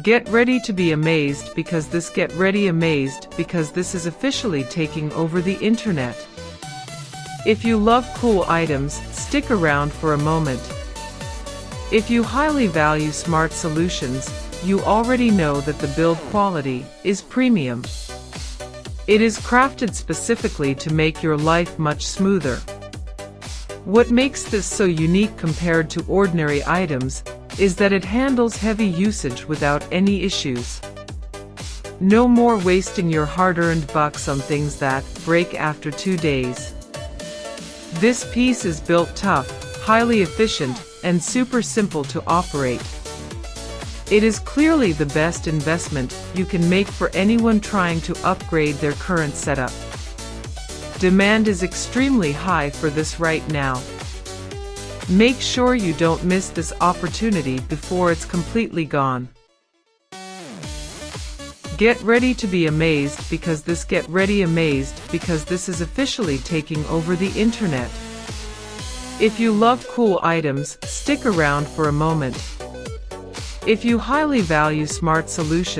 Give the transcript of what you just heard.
Get ready to be amazed because this is officially taking over the internet. If you love cool items, stick around for a moment. If you highly value smart solutions, you already know that the build quality is premium. It is crafted specifically to make your life much smoother. What makes this so unique compared to ordinary items is that it handles heavy usage without any issues. No more wasting your hard-earned bucks on things that break after 2 days. This piece is built tough, highly efficient, and super simple to operate. It is clearly the best investment you can make for anyone trying to upgrade their current setup. Demand is extremely high for this right now. Make sure you don't miss this opportunity before it's completely gone. Get ready to be amazed because this is officially taking over the internet. If you love cool items, stick around for a moment. If you highly value smart solutions,